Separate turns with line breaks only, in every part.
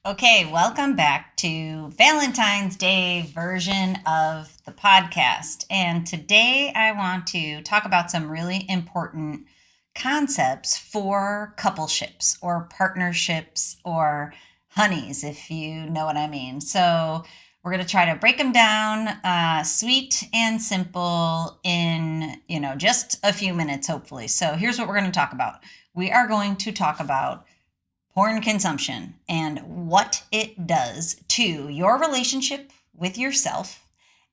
Okay, welcome back to Valentine's Day version of the podcast. And today I want to talk about some really important concepts for coupleships or partnerships or honeys, if you know what I mean. So we're going to try to break them down sweet and simple in, just a few minutes, hopefully. So here's what we're going to talk about. We are going to talk about porn consumption and what it does to your relationship with yourself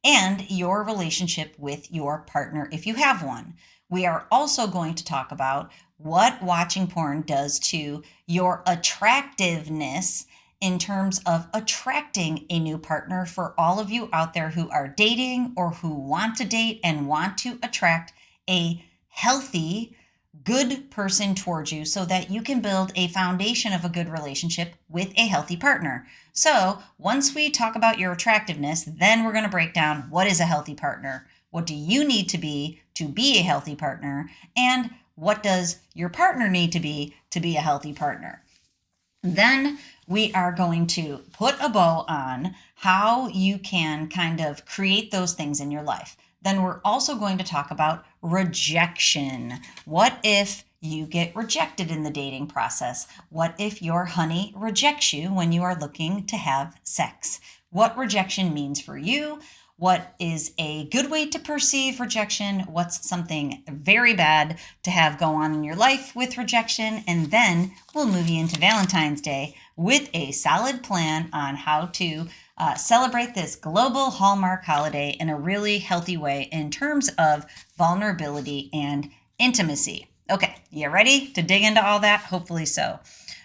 and your relationship with your partner if you have one. We are also going to talk about what watching porn does to your attractiveness in terms of attracting a new partner for all of you out there who are dating or who want to date and want to attract a healthy, good person towards you so that you can build a foundation of a good relationship with a healthy partner. So, once we talk about your attractiveness, then we're going to break down what is a healthy partner. What do you need to be a healthy partner? And what does your partner need to be a healthy partner? Then we are going to put a bow on how you can kind of create those things in your life. Then we're also going to talk about rejection. What if you get rejected in the dating process? What if your honey rejects you when you are looking to have sex? What rejection means for you? What is a good way to perceive rejection? What's something very bad to have go on in your life with rejection? And then we'll move you into Valentine's Day with a solid plan on how to celebrate this global Hallmark holiday in a really healthy way in terms of vulnerability and intimacy. Okay, you ready to dig into all that? Hopefully so.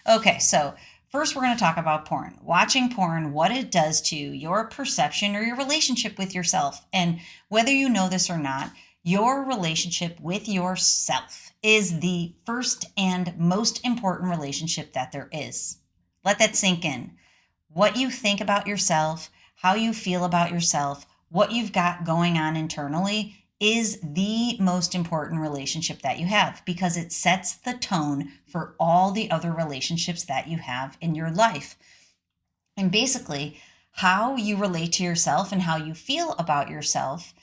Okay, so first, we're going to talk about porn. Watching porn, what it does to your perception or your relationship with yourself. And whether you know this or not, your relationship with yourself is the first and most important relationship that there is. Let that sink in. What you think about yourself, how you feel about yourself, what you've got going on internally is the most important relationship that you have because it sets the tone for all the other relationships that you have in your life. And basically, how you relate to yourself and how you feel about yourself,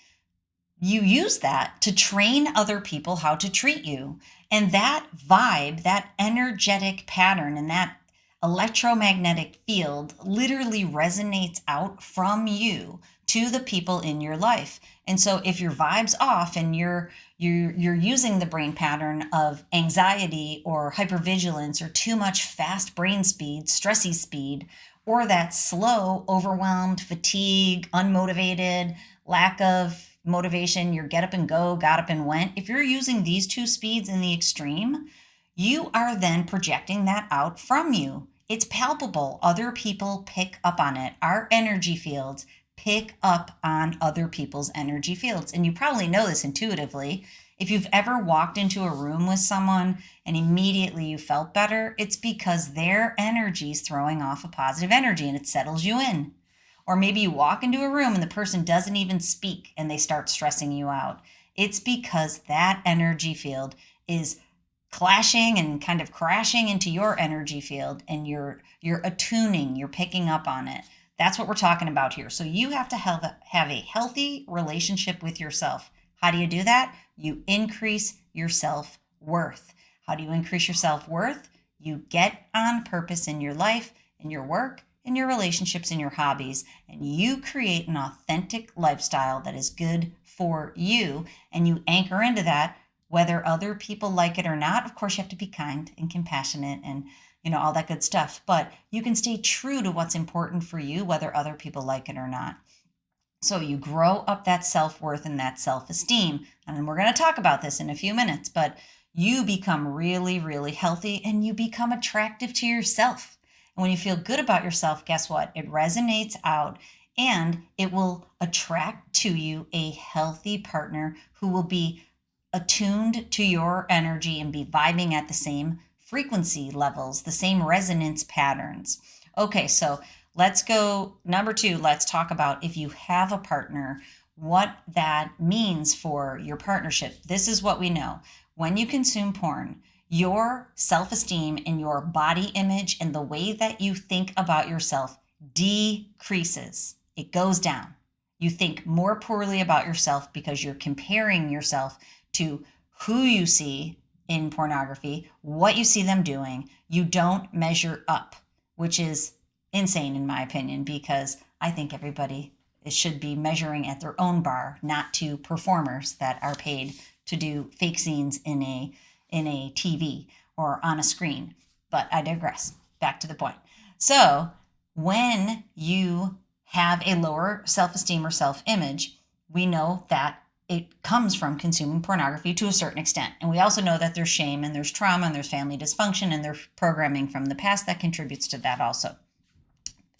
you use that to train other people how to treat you. And that vibe, that energetic pattern, and that electromagnetic field literally resonates out from you to the people in your life. And so if your vibe's off and you're using the brain pattern of anxiety or hypervigilance or too much fast brain speed, stressy speed, or that slow, overwhelmed, fatigue, unmotivated, lack of motivation, your get up and go, got up and went, if you're using these two speeds in the extreme, you are then projecting that out from you. It's palpable. Other people pick up on it. Our energy fields pick up on other people's energy fields. And you probably know this intuitively. If you've ever walked into a room with someone and immediately you felt better, it's because their energy is throwing off a positive energy and it settles you in. Or maybe you walk into a room and the person doesn't even speak and they start stressing you out. It's because that energy field is clashing and kind of crashing into your energy field and you're attuning, you're picking up on it. That's what we're talking about here. So you have to have a healthy relationship with yourself. How do you do that? You increase your self-worth. How do you increase your self-worth? You get on purpose in your life, in your work, in your relationships, in your hobbies, and you create an authentic lifestyle that is good for you, and you anchor into that whether other people like it or not. Of course, you have to be kind and compassionate and all that good stuff, but you can stay true to what's important for you, whether other people like it or not. So you grow up that self-worth and that self-esteem. And we're going to talk about this in a few minutes, but you become really, really healthy and you become attractive to yourself. And when you feel good about yourself, guess what? It resonates out and it will attract to you a healthy partner who will be attuned to your energy and be vibing at the same frequency levels, the same resonance patterns. Okay, so let's go. Number two, let's talk about if you have a partner, what that means for your partnership. This is what we know. When you consume porn, your self-esteem and your body image and the way that you think about yourself decreases. It goes down. You think more poorly about yourself because you're comparing yourself to who you see in pornography, what you see them doing. You don't measure up, which is insane in my opinion, because I think everybody should be measuring at their own bar, not to performers that are paid to do fake scenes in a TV or on a screen. But I digress. Back to the point. So when you have a lower self-esteem or self-image, we know that it comes from consuming pornography to a certain extent. And we also know that there's shame and there's trauma and there's family dysfunction and there's programming from the past that contributes to that also.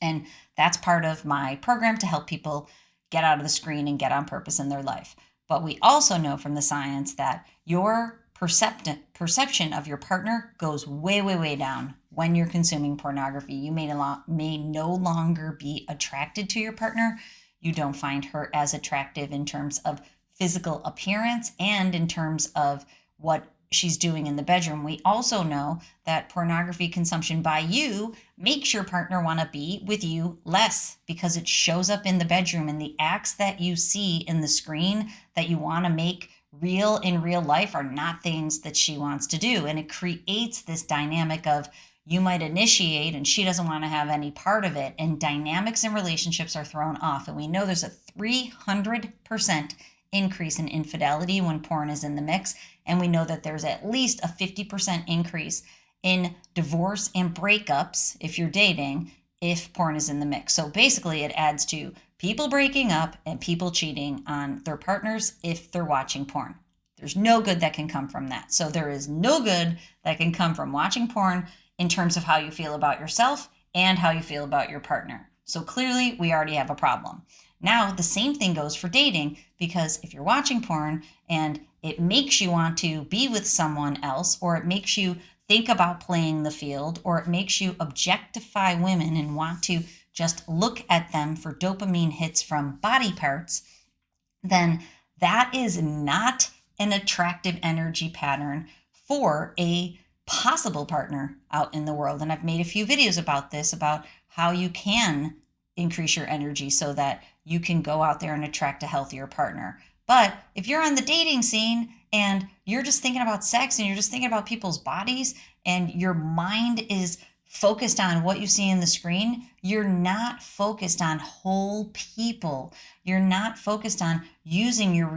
And that's part of my program to help people get out of the screen and get on purpose in their life. But we also know from the science that your perception of your partner goes way, way, way down when you're consuming pornography. You may no longer be attracted to your partner. You don't find her as attractive in terms of physical appearance and in terms of what she's doing in the bedroom. We also know that pornography consumption by you makes your partner want to be with you less because it shows up in the bedroom, and the acts that you see in the screen that you want to make real in real life are not things that she wants to do. And it creates this dynamic of you might initiate and she doesn't want to have any part of it. And dynamics in relationships are thrown off. And we know there's a 300% increase in infidelity when porn is in the mix. And we know that there's at least a 50% increase in divorce and breakups if you're dating, if porn is in the mix. So basically it adds to people breaking up and people cheating on their partners if they're watching porn. There's no good that can come from that. So there is no good that can come from watching porn in terms of how you feel about yourself and how you feel about your partner. So clearly we already have a problem. Now, the same thing goes for dating, because if you're watching porn and it makes you want to be with someone else, or it makes you think about playing the field, or it makes you objectify women and want to just look at them for dopamine hits from body parts, then that is not an attractive energy pattern for a possible partner out in the world. And I've made a few videos about this, about how you can increase your energy so that you can go out there and attract a healthier partner. But if you're on the dating scene and you're just thinking about sex and you're just thinking about people's bodies and your mind is focused on what you see in the screen, you're not focused on whole people. You're not focused on using your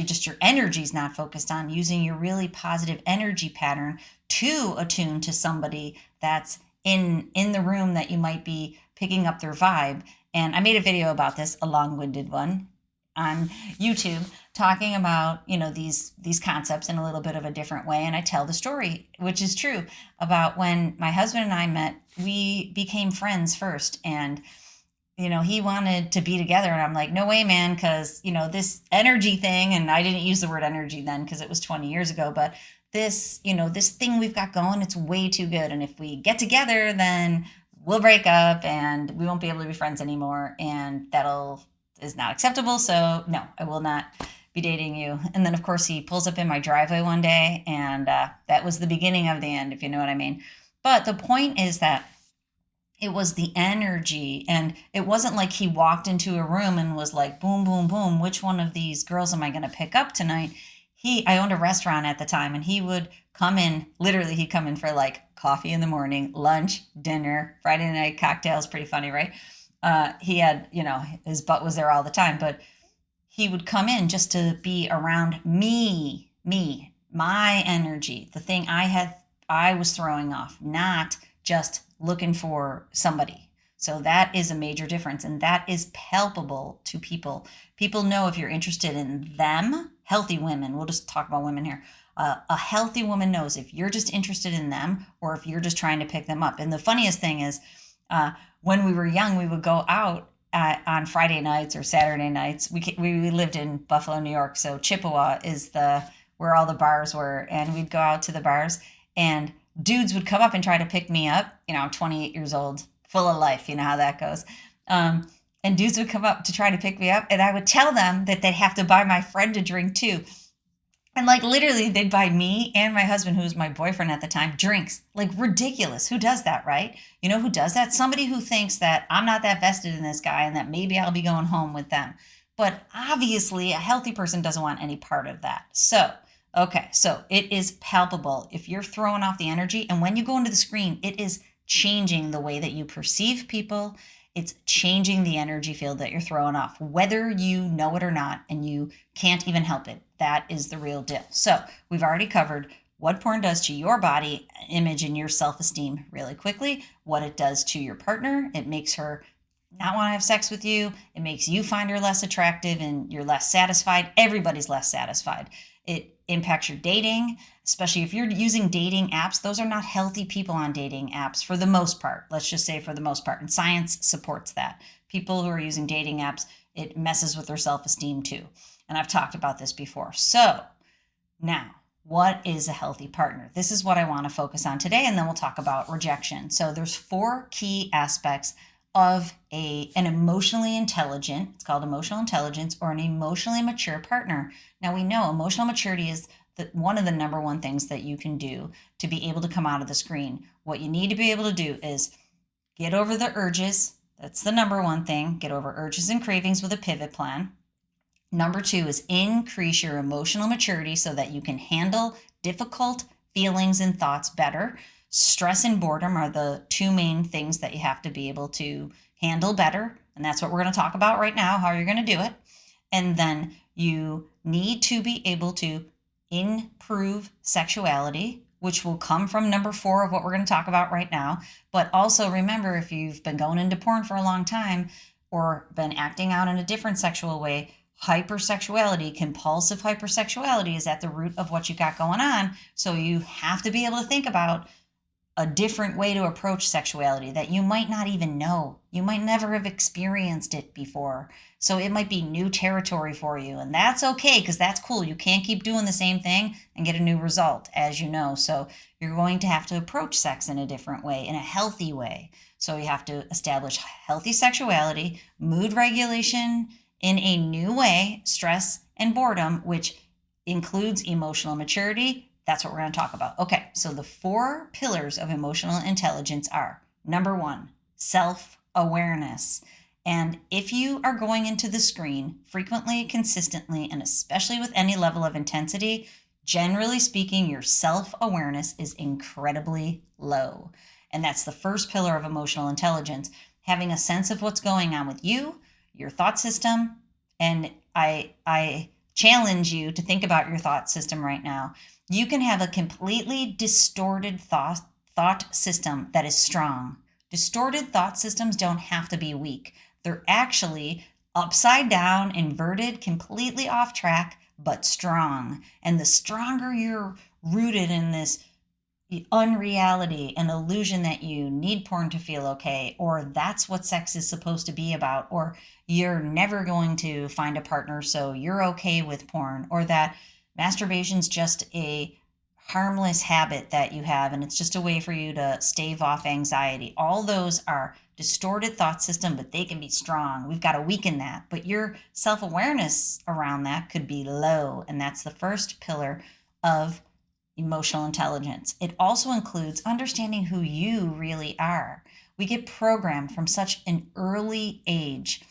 just your energy is not focused on using your really positive energy pattern to attune to somebody that's in the room that you might be picking up their vibe. And I made a video about this, a long-winded one, on YouTube, talking about, these concepts in a little bit of a different way. And I tell the story, which is true, about when my husband and I met. We became friends first, and he wanted to be together, and I'm like, no way, man, because this energy thing, and I didn't use the word energy then because it was 20 years ago, but this thing we've got going, it's way too good, and if we get together, then we'll break up and we won't be able to be friends anymore, and is not acceptable. So no, I will not be dating you. And then of course he pulls up in my driveway one day, and that was the beginning of the end, if you know what I mean. But the point is that it was the energy, and it wasn't like he walked into a room and was like, boom, boom, boom, which one of these girls am I going to pick up tonight? I owned a restaurant at the time, and he would come in, literally he'd come in for like coffee in the morning, lunch, dinner, Friday night cocktails, pretty funny, right? He had, his butt was there all the time, but he would come in just to be around me, my energy, the thing I was throwing off, not just looking for somebody. So that is a major difference, and that is palpable to people. People know if you're interested in them. Healthy women, we'll just talk about women here. A healthy woman knows if you're just interested in them or if you're just trying to pick them up. And the funniest thing is, when we were young, we would go out on Friday nights or Saturday nights. We lived in Buffalo, New York, so Chippewa is where all the bars were, and we'd go out to the bars, and dudes would come up and try to pick me up. I'm 28 years old, full of life. You know how that goes. And dudes would come up to try to pick me up, and I would tell them that they'd have to buy my friend a drink too. And like literally, they'd buy me and my husband, who was my boyfriend at the time, drinks. Like ridiculous. Who does that, right? You know who does that? Somebody who thinks that I'm not that vested in this guy and that maybe I'll be going home with them. But obviously, a healthy person doesn't want any part of that. So, okay, so it is palpable. If you're throwing off the energy, and when you go into the screen, it is changing the way that you perceive people. It's changing the energy field that you're throwing off, whether you know it or not, and you can't even help it. That is the real deal. So we've already covered what porn does to your body image and your self-esteem really quickly, what it does to your partner. It makes her not want to have sex with you. It makes you find her less attractive and you're less satisfied. Everybody's less satisfied. It impacts your dating, especially if you're using dating apps. Those are not healthy people on dating apps for the most part. Let's just say for the most part. And science supports that. People who are using dating apps, it messes with their self-esteem too. And I've talked about this before. So now, what is a healthy partner? This is what I want to focus on today, and then we'll talk about rejection. So there's 4 key aspects of an emotionally intelligent, it's called emotional intelligence, or an emotionally mature partner. Now we know emotional maturity is one of the number one things that you can do to be able to come out of the screen. What you need to be able to do is get over the urges. That's the number one thing. Get over urges and cravings with a pivot plan. Number 2 is increase your emotional maturity so that you can handle difficult feelings and thoughts better. Stress and boredom are the 2 main things that you have to be able to handle better. And that's what we're going to talk about right now, how you're going to do it. And then you need to be able to improve sexuality, which will come from number 4 of what we're going to talk about right now. But also remember, if you've been going into porn for a long time or been acting out in a different sexual way, hypersexuality, compulsive hypersexuality is at the root of what you got going on. So you have to be able to think about a different way to approach sexuality that you might not even know. You might never have experienced it before. So it might be new territory for you. And that's okay, because that's cool. You can't keep doing the same thing and get a new result, as you know. So you're going to have to approach sex in a different way, in a healthy way. So you have to establish healthy sexuality, mood regulation in a new way, stress and boredom, which includes emotional maturity. That's what we're going to talk about. Okay, so the 4 pillars of emotional intelligence are, number 1, self-awareness. And if you are going into the screen frequently, consistently, and especially with any level of intensity, generally speaking, your self-awareness is incredibly low. And that's the first pillar of emotional intelligence, having a sense of what's going on with you, your thought system. And I challenge you to think about your thought system right now. You can have a completely distorted thought system that is strong. Distorted thought systems don't have to be weak. They're actually upside down, inverted, completely off track, but strong. And the stronger you're rooted in this unreality, an illusion that you need porn to feel okay, or that's what sex is supposed to be about, or you're never going to find a partner, so you're okay with porn, or that masturbation's just a harmless habit that you have and it's just a way for you to stave off anxiety. All those are distorted thought system, but they can be strong. We've got to weaken that. But your self-awareness around that could be low, and that's the first pillar of emotional intelligence. It also includes understanding who you really are. We get programmed from such an early age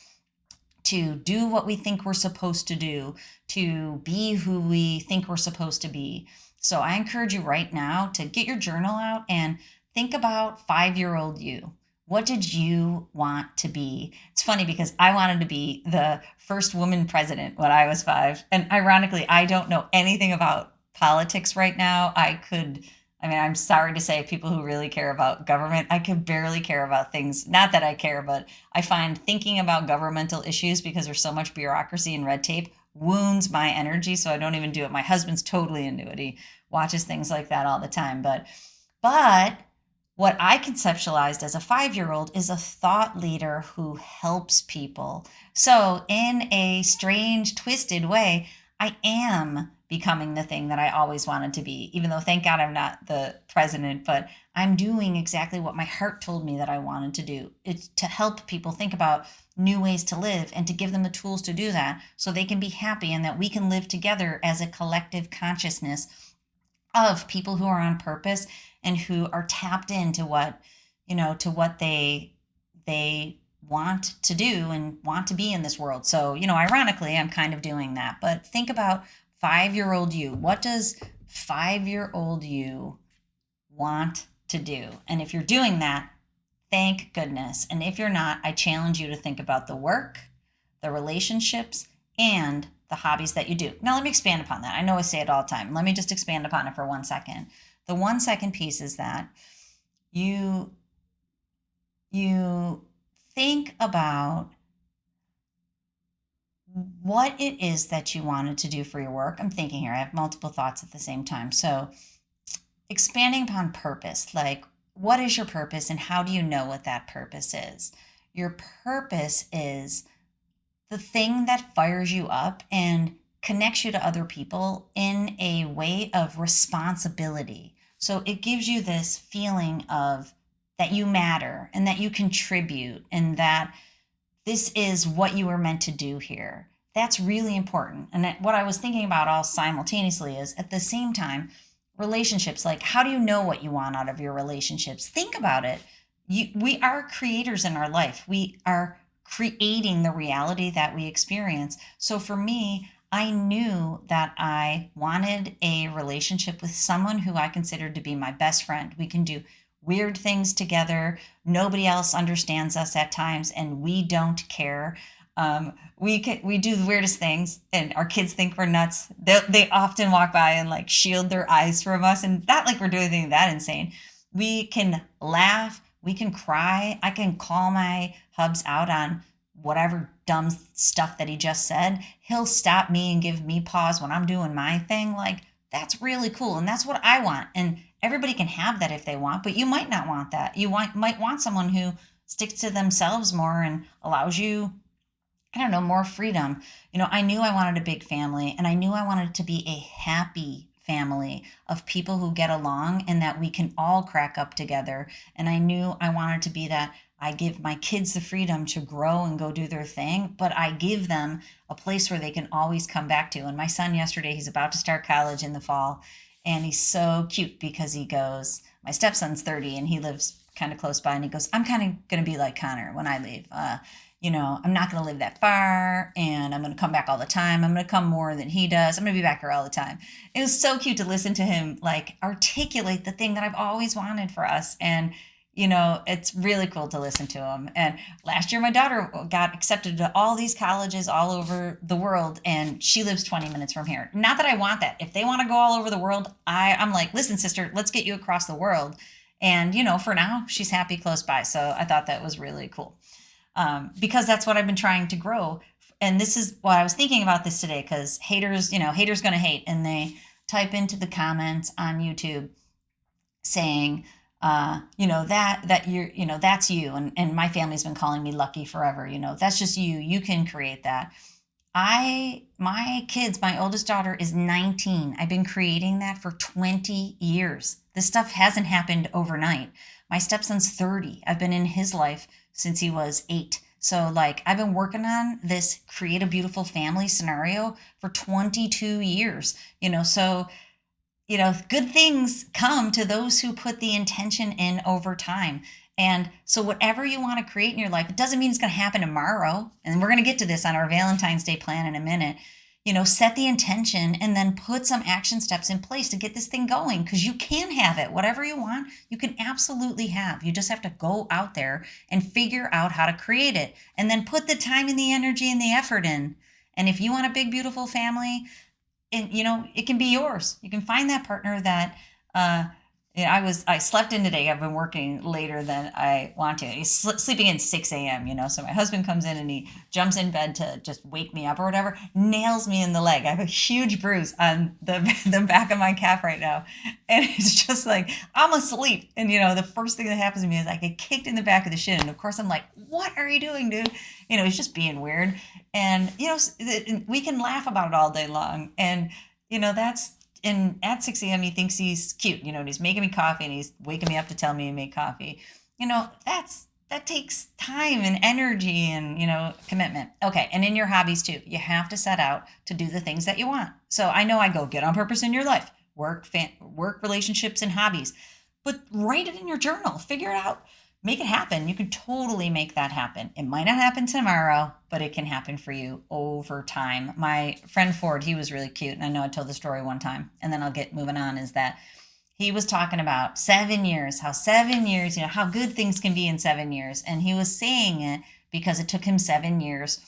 to do what we think we're supposed to do, to be who we think we're supposed to be. So I encourage you right now to get your journal out and think about 5-year-old you. What did you want to be? It's funny because I wanted to be the first woman president when I was 5. And ironically, I don't know anything about politics right now. I'm sorry to say, people who really care about government, I could barely care about things. Not that I care, but I find thinking about governmental issues, because there's so much bureaucracy and red tape, wounds my energy. So I don't even do it. My husband's totally into it. He watches things like that all the time. But what I conceptualized as a 5-year-old is a thought leader who helps people. So in a strange, twisted way, I am becoming the thing that I always wanted to be, even though thank God I'm not the president, but I'm doing exactly what my heart told me that I wanted to do. It's to help people think about new ways to live and to give them the tools to do that so they can be happy and that we can live together as a collective consciousness of people who are on purpose and who are tapped into what, to what they want to do and want to be in this world. So, ironically, I'm kind of doing that. But think about 5-year-old you. What does 5-year-old you want to do? And if you're doing that, thank goodness. And if you're not, I challenge you to think about the work, the relationships, and the hobbies that you do. Now, let me expand upon that. I know I say it all the time. Let me just expand upon it for 1 second. The 1 second piece is that you think about what it is that you wanted to do for your work. I'm thinking here, I have multiple thoughts at the same time. So expanding upon purpose, like what is your purpose and how do you know what that purpose is? Your purpose is the thing that fires you up and connects you to other people in a way of responsibility. So it gives you this feeling of that you matter and that you contribute and that this is what you were meant to do here. That's really important. And what I was thinking about all simultaneously is at the same time, relationships, like how do you know what you want out of your relationships? Think about it. We are creators in our life. We are creating the reality that we experience. So for me, I knew that I wanted a relationship with someone who I considered to be my best friend. We can do weird things together. Nobody else understands us at times, and we don't care. We do the weirdest things, and our kids think we're nuts. They often walk by and like shield their eyes from us, and not like we're doing anything that insane. We can laugh, we can cry. I can call my hubs out on whatever dumb stuff that he just said. He'll stop me and give me pause when I'm doing my thing. Like, that's really cool, and that's what I want. And everybody can have that if they want, but you might not want that. You might want someone who sticks to themselves more and allows you, I don't know, more freedom. I knew I wanted a big family, and I knew I wanted it to be a happy family of people who get along and that we can all crack up together. And I knew I wanted to be that I give my kids the freedom to grow and go do their thing, but I give them a place where they can always come back to. And my son yesterday, he's about to start college in the fall, and he's so cute because he goes, my stepson's 30 and he lives kind of close by, and he goes, I'm kind of going to be like Connor when I leave. I'm not going to live that far, and I'm going to come back all the time. I'm going to come more than he does. I'm going to be back here all the time. It was so cute to listen to him like articulate the thing that I've always wanted for us. And it's really cool to listen to him. And last year, my daughter got accepted to all these colleges all over the world, and she lives 20 minutes from here. Not that I want that. If they want to go all over the world, I'm like, listen, sister, let's get you across the world. And, for now, she's happy close by. So I thought that was really cool because that's what I've been trying to grow. And this is why I was thinking about this today, because haters going to hate. And they type into the comments on YouTube saying, that you're, that's you. And my family's been calling me lucky forever. That's just you. You can create that. My kids, my oldest daughter is 19. I've been creating that for 20 years. This stuff hasn't happened overnight. My stepson's 30. I've been in his life since he was 8. So I've been working on this create a beautiful family scenario for 22 years, so good things come to those who put the intention in over time. And so whatever you want to create in your life, it doesn't mean it's going to happen tomorrow. And we're going to get to this on our Valentine's Day plan in a minute. Set the intention and then put some action steps in place to get this thing going, because you can have it. Whatever you want, you can absolutely have. You just have to go out there and figure out how to create it, and then put the time and the energy and the effort in. And if you want a big, beautiful family, and it can be yours. You can find that partner that I slept in today. I've been working later than I want to. He's sleeping in 6 a.m., so my husband comes in and he jumps in bed to just wake me up or whatever, nails me in the leg. I have a huge bruise on the back of my calf right now. And it's just like, I'm asleep. And, the first thing that happens to me is I get kicked in the back of the shin. And of course I'm like, what are you doing, dude? He's just being weird. And, we can laugh about it all day long. And that's and at 6 a.m. he thinks he's cute, and he's making me coffee and he's waking me up to tell me to make coffee. That takes time and energy and, commitment. Okay. And in your hobbies too, you have to set out to do the things that you want. So I know I go get on purpose in your life, work, relationships, and hobbies, but write it in your journal, figure it out, make it happen. You can totally make that happen. It might not happen tomorrow, but it can happen for you over time. My friend Ford, he was really cute. And I know I told the story one time and then I'll get moving on, is that he was talking about 7 years, how 7 years, how good things can be in 7 years. And he was saying it because it took him 7 years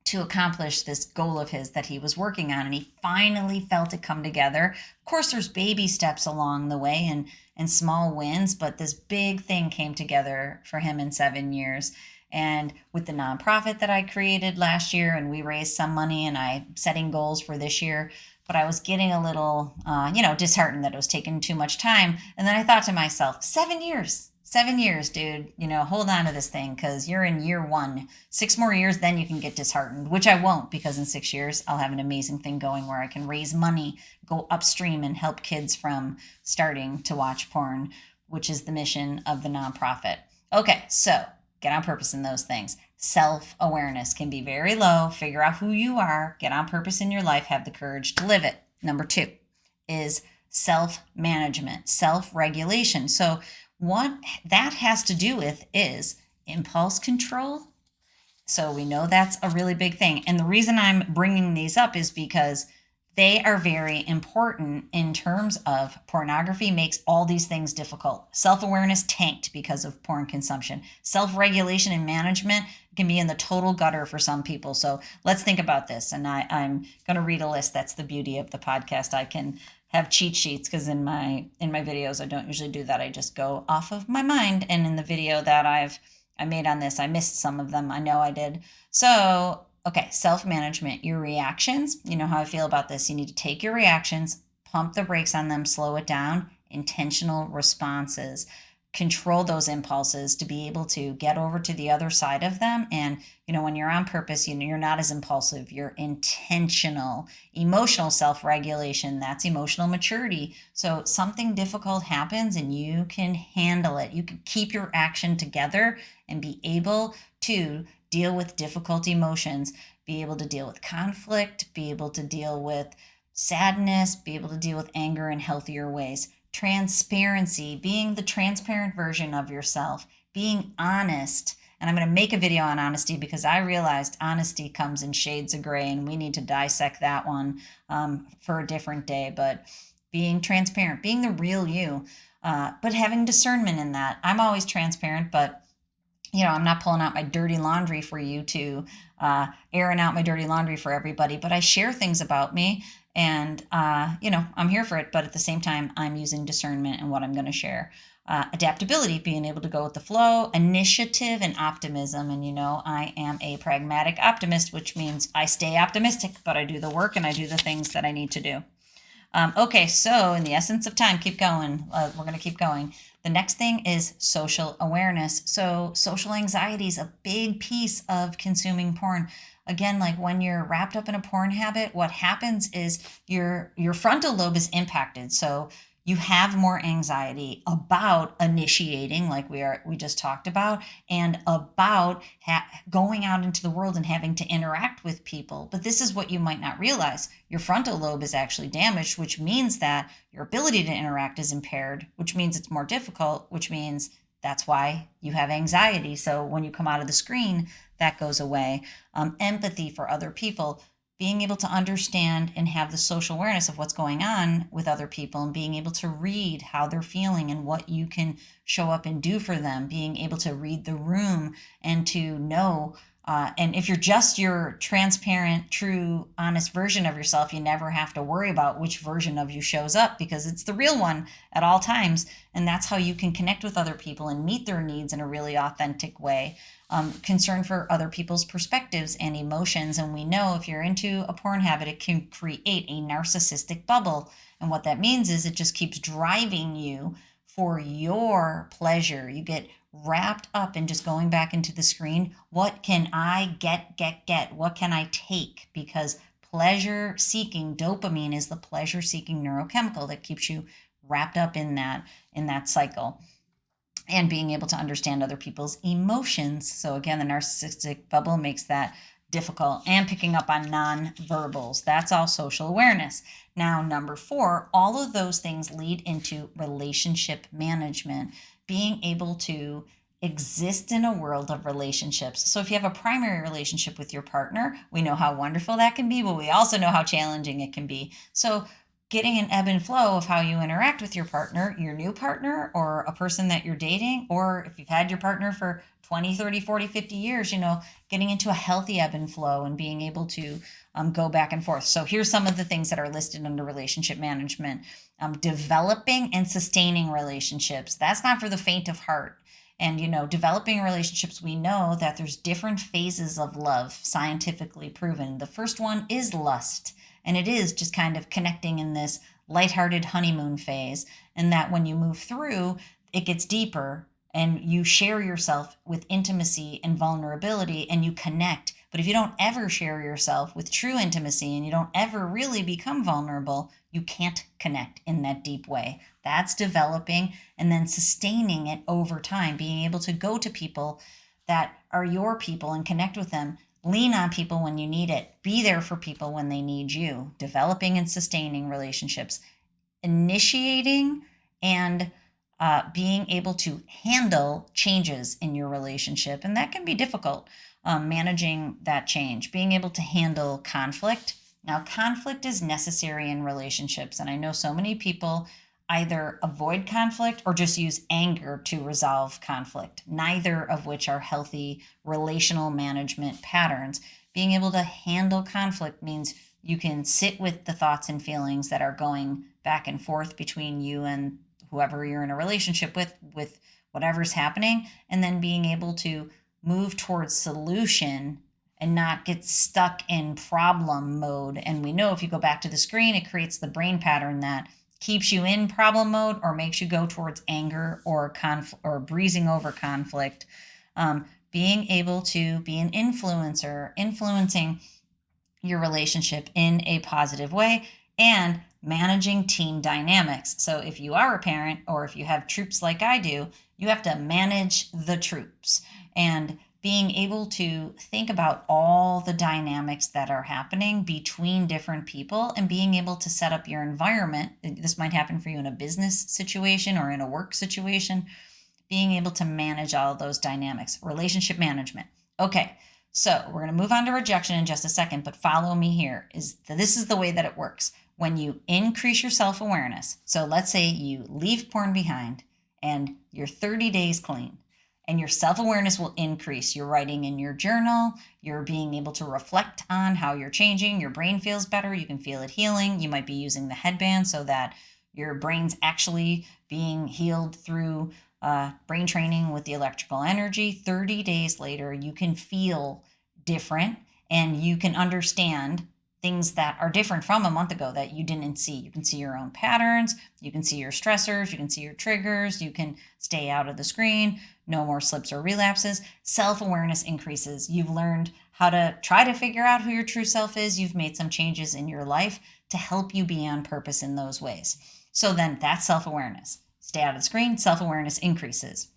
to accomplish this goal of his that he was working on. And he finally felt it come together. Of course, there's baby steps along the way and small wins, but this big thing came together for him in 7 years. And with the nonprofit that I created last year, and we raised some money, and I'm setting goals for this year, but I was getting a little, disheartened that it was taking too much time. And then I thought to myself, 7 years, dude, hold on to this thing because you're in year one. 6 more years, then you can get disheartened, which I won't, because in 6 years, I'll have an amazing thing going where I can raise money, go upstream, and help kids from starting to watch porn, which is the mission of the nonprofit. Okay, so get on purpose in those things. Self-awareness can be very low. Figure out who you are, get on purpose in your life, have the courage to live it. Number 2 is self-management, self-regulation. So what that has to do with is impulse control. So we know that's a really big thing. And the reason I'm bringing these up is because they are very important in terms of pornography makes all these things difficult. Self-awareness tanked because of porn consumption. Self-regulation and management can be in the total gutter for some people. So let's think about this. And I'm going to read a list. That's the beauty of the podcast. I can have cheat sheets because in my videos, I don't usually do that. I just go off of my mind. And in the video that I made on this, I missed some of them. I know I did. So okay, self-management, your reactions. You know how I feel about this. You need to take your reactions, pump the brakes on them, slow it down, intentional responses, control those impulses to be able to get over to the other side of them. And, when you're on purpose, you're not as impulsive, you're intentional. Emotional self-regulation, that's emotional maturity. So something difficult happens and you can handle it. You can keep your action together and be able to deal with difficult emotions, be able to deal with conflict, be able to deal with sadness, be able to deal with anger in healthier ways. Transparency, being the transparent version of yourself, being honest. And I'm going to make a video on honesty because I realized honesty comes in shades of gray and we need to dissect that one for a different day. But being transparent, being the real you, but having discernment in that. I'm always transparent, but I'm not pulling out my dirty laundry for you to airing out my dirty laundry for everybody, but I share things about me and, I'm here for it. But at the same time, I'm using discernment in what I'm going to share. Adaptability, being able to go with the flow, initiative, and optimism. And, I am a pragmatic optimist, which means I stay optimistic, but I do the work and I do the things that I need to do. Okay, so in the essence of time, keep going. We're going to keep going. The next thing is social awareness. So social anxiety is a big piece of consuming porn. Again, like when you're wrapped up in a porn habit, what happens is your frontal lobe is impacted. So you have more anxiety about initiating, like we just talked about, and about going out into the world and having to interact with people. But this is what you might not realize. Your frontal lobe is actually damaged, which means that your ability to interact is impaired, which means it's more difficult, which means that's why you have anxiety. So when you come out of the screen, that goes away. Empathy for other people, being able to understand and have the social awareness of what's going on with other people and being able to read how they're feeling and what you can show up and do for them, being able to read the room and to know. And if you're just your transparent, true, honest version of yourself, you never have to worry about which version of you shows up because it's the real one at all times. And that's how you can connect with other people and meet their needs in a really authentic way. Concern for other people's perspectives and emotions. And we know if you're into a porn habit, it can create a narcissistic bubble. And what that means is it just keeps driving you for your pleasure. You get wrapped up in just going back into the screen. What can I get? What can I take? Because pleasure seeking. Dopamine is the pleasure seeking neurochemical that keeps you wrapped up in that cycle. And being able to understand other people's emotions. So again, the narcissistic bubble makes that difficult, and picking up on non-verbals. That's all social awareness. Now, number 4, all of those things lead into relationship management, being able to exist in a world of relationships. So if you have a primary relationship with your partner, we know how wonderful that can be, but we also know how challenging it can be. So getting an ebb and flow of how you interact with your partner, your new partner, or a person that you're dating, or if you've had your partner for 20, 30, 40, 50 years, getting into a healthy ebb and flow and being able to go back and forth. So here's some of the things that are listed under relationship management. Developing and sustaining relationships. That's not for the faint of heart. And, developing relationships, we know that there's different phases of love, scientifically proven. The first one is lust. And it is just kind of connecting in this lighthearted honeymoon phase. And that when you move through, it gets deeper and you share yourself with intimacy and vulnerability and you connect. But if you don't ever share yourself with true intimacy and you don't ever really become vulnerable, you can't connect in that deep way. That's developing and then sustaining it over time, being able to go to people that are your people and connect with them. Lean on people when you need it. Be there for people when they need you. Developing and sustaining relationships. Initiating and being able to handle changes in your relationship. And that can be difficult, managing that change. Being able to handle conflict. Now, conflict is necessary in relationships. And I know so many people either avoid conflict or just use anger to resolve conflict, neither of which are healthy relational management patterns. Being able to handle conflict means you can sit with the thoughts and feelings that are going back and forth between you and whoever you're in a relationship with whatever's happening, and then being able to move towards solution and not get stuck in problem mode. And we know if you go back to the screen, it creates the brain pattern that keeps you in problem mode or makes you go towards anger or or breezing over conflict. Being able to be an influencer, influencing your relationship in a positive way, and managing team dynamics. So if you are a parent or if you have troops like I do, you have to manage the troops. And being able to think about all the dynamics that are happening between different people and being able to set up your environment. This might happen for you in a business situation or in a work situation. Being able to manage all of those dynamics. Relationship management. Okay, so we're going to move on to rejection in just a second, but follow me here. This is the way that it works. When you increase your self-awareness, so let's say you leave porn behind and you're 30 days clean, and your self-awareness will increase. You're writing in your journal. You're being able to reflect on how you're changing. Your brain feels better. You can feel it healing. You might be using the headband so that your brain's actually being healed through brain training with the electrical energy. 30 days later, you can feel different and you can understand things that are different from a month ago that you didn't see. You can see your own patterns. You can see your stressors. You can see your triggers. You can stay out of the screen. No more slips or relapses. Self-awareness increases. You've learned how to try to figure out who your true self is. You've made some changes in your life to help you be on purpose in those ways. So then that's self-awareness. Stay out of the screen. Self-awareness increases.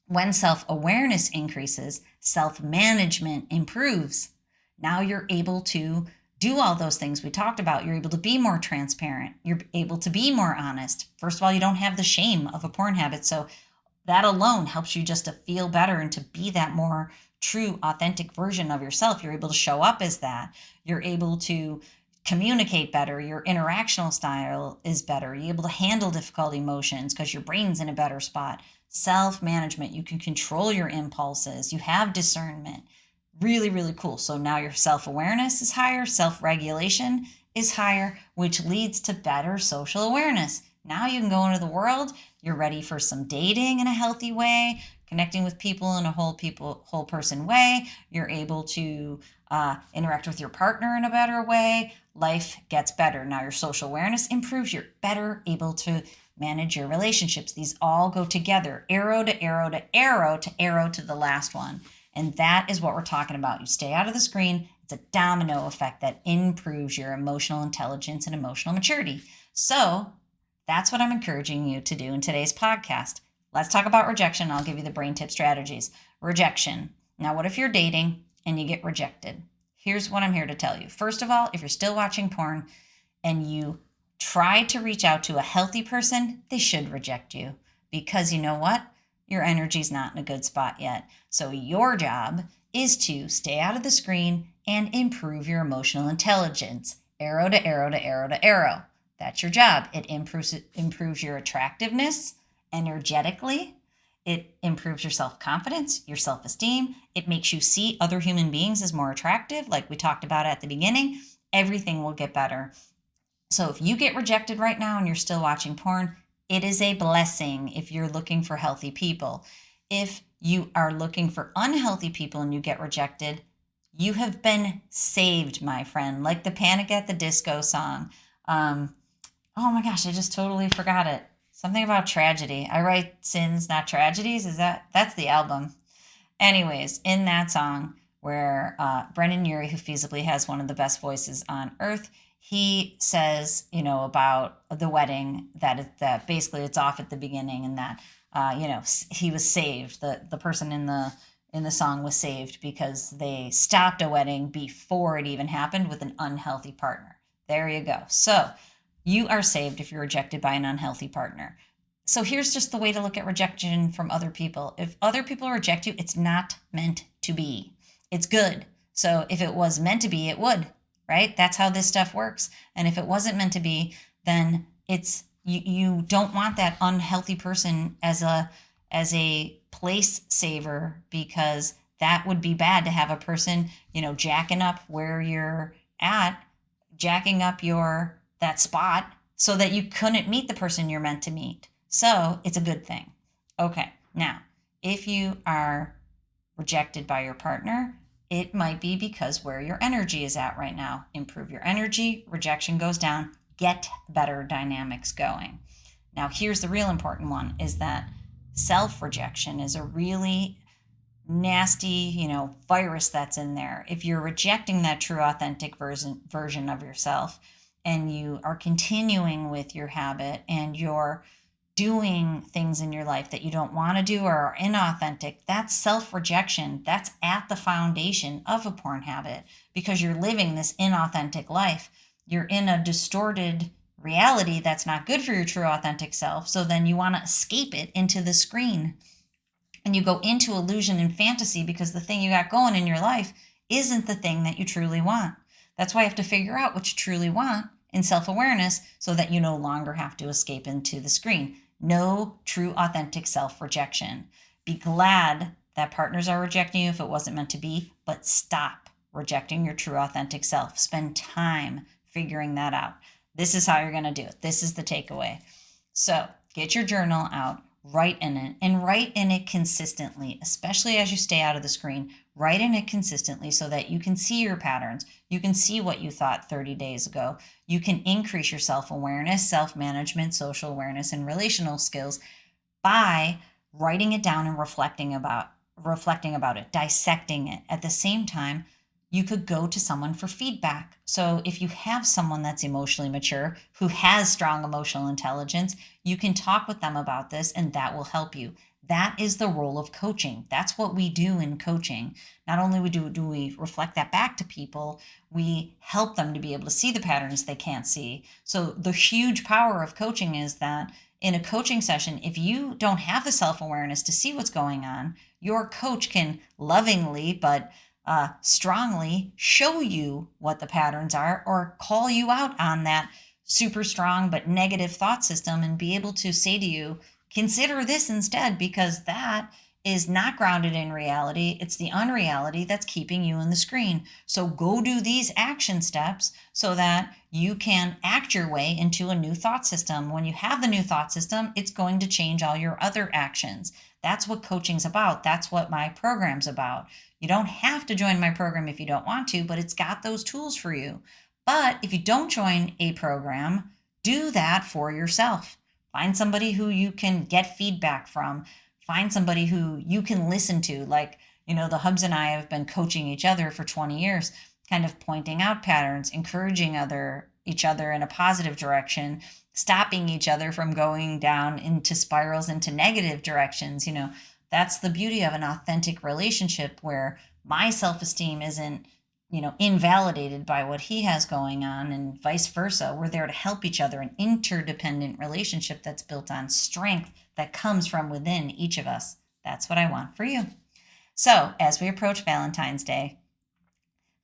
When self-awareness increases, self-management improves. Now you're able to do all those things we talked about. You're able to be more transparent. You're able to be more honest. First of all, you don't have the shame of a porn habit. So that alone helps you just to feel better and to be that more true, authentic version of yourself. You're able to show up as that. You're able to communicate better. Your interactional style is better. You're able to handle difficult emotions because your brain's in a better spot. Self-management. You can control your impulses. You have discernment. Really, really cool. So now your self-awareness is higher, self-regulation is higher, which leads to better social awareness. Now you can go into the world. You're ready for some dating in a healthy way, connecting with people in a whole person way. You're able to interact with your partner in a better way. Life gets better. Now your social awareness improves. You're better able to manage your relationships. These all go together. Arrow to arrow to arrow to arrow to the last one. And that is what we're talking about. You stay out of the screen. It's It's a domino effect that improves your emotional intelligence and emotional maturity. So that's what I'm encouraging you to do in today's podcast. Let's talk about rejection. I'll give you the brain tip strategies. Rejection. Now, what if you're dating and you get rejected? Here's what I'm here to tell you. First of all, if you're still watching porn and you try to reach out to a healthy person, they should reject you, because you know what? Your energy's not in a good spot yet. So your job is to stay out of the screen and improve your emotional intelligence. Arrow to arrow to arrow to arrow. That's your job. It improves your attractiveness energetically. It improves your self-confidence, your self-esteem. It makes you see other human beings as more attractive, like we talked about at the beginning. Everything will get better. So if you get rejected right now and you're still watching porn, it is a blessing if you're looking for healthy people. If you are looking for unhealthy people and you get rejected, you have been saved, my friend. Like the Panic at the Disco song. Oh my gosh, I just totally forgot it. Something about tragedy. I write sins, not tragedies. That's the album. Anyways, in that song where Brendan Urie, who feasibly has one of the best voices on earth, he says, about the wedding that basically it's off at the beginning, and that, he was saved. The person in the song was saved because they stopped a wedding before it even happened with an unhealthy partner. There you go. So you are saved if you're rejected by an unhealthy partner. So here's just the way to look at rejection from other people. If other people reject you, it's not meant to be. It's good. So if it was meant to be, it would, right? That's how this stuff works. And if it wasn't meant to be, then it's you don't want that unhealthy person as a place saver, because that would be bad to have a person, jacking up where you're at, jacking up that spot so that you couldn't meet the person you're meant to meet. So it's a good thing. Okay, now, if you are rejected by your partner, it might be because where your energy is at right now. Improve your energy, rejection goes down, get better dynamics going. Now, here's the real important one, is that self-rejection is a really nasty, virus that's in there. If you're rejecting that true, authentic version of yourself, and you are continuing with your habit, and you're doing things in your life that you don't want to do or are inauthentic, that's self-rejection. That's at the foundation of a porn habit, because you're living this inauthentic life. You're in a distorted reality that's not good for your true, authentic self. So then you want to escape it into the screen. And you go into illusion and fantasy because the thing you got going in your life isn't the thing that you truly want. That's why you have to figure out what you truly want in self-awareness, so that you no longer have to escape into the screen. No true, authentic self-rejection. Be glad that partners are rejecting you if it wasn't meant to be, but stop rejecting your true, authentic self. Spend time figuring that out. This is how you're going to do it. This is the takeaway. So get your journal out, write in it, and write in it consistently, especially as you stay out of the screen. Write in it consistently so that you can see your patterns. You can see what you thought 30 days ago. You can increase your self-awareness, self-management, social awareness, and relational skills by writing it down and reflecting about it, dissecting it. At the same time, you could go to someone for feedback. So if you have someone that's emotionally mature, who has strong emotional intelligence, you can talk with them about this, and that will help you. That is the role of coaching. That's what we do in coaching. Not only do we reflect that back to people, we help them to be able to see the patterns they can't see. So the huge power of coaching is that in a coaching session, if you don't have the self-awareness to see what's going on, your coach can lovingly but strongly show you what the patterns are, or call you out on that super strong but negative thought system, and be able to say to you, consider this instead, because that is not grounded in reality. It's the unreality that's keeping you in the screen. So go do these action steps so that you can act your way into a new thought system. When you have the new thought system, it's going to change all your other actions. That's what coaching's about. That's what my program's about. You don't have to join my program if you don't want to, but it's got those tools for you. But if you don't join a program, do that for yourself. Find somebody who you can get feedback from. Find somebody who you can listen to. Like, the Hubs and I have been coaching each other for 20 years. kind of pointing out patterns, encouraging each other in a positive direction, stopping each other from going down into spirals into negative directions. That's the beauty of an authentic relationship where my self-esteem isn't, invalidated by what he has going on, and vice versa. We're there to help each other, an interdependent relationship that's built on strength that comes from within each of us. That's what I want for you. So, as we approach Valentine's Day,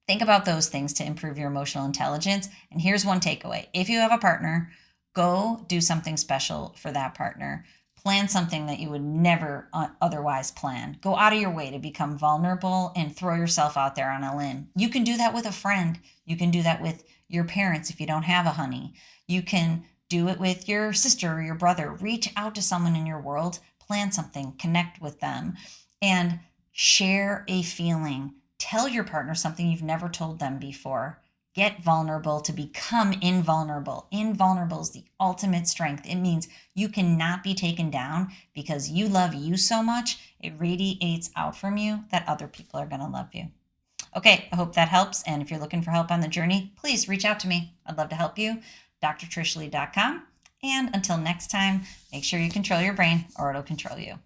think about those things to improve your emotional intelligence. And here's one takeaway. If you have a partner, go do something special for that partner. Plan something that you would never otherwise plan. Go out of your way to become vulnerable and throw yourself out there on a limb. You can do that with a friend. You can do that with your parents if you don't have a honey. You can do it with your sister or your brother. Reach out to someone in your world, plan something, connect with them, and share a feeling. Tell your partner something you've never told them before. Get vulnerable to become invulnerable. Invulnerable is the ultimate strength. It means you cannot be taken down because you love you so much. It radiates out from you that other people are going to love you. Okay, I hope that helps. And if you're looking for help on the journey, please reach out to me. I'd love to help you. drtrishleigh.com. And until next time, make sure you control your brain or it'll control you.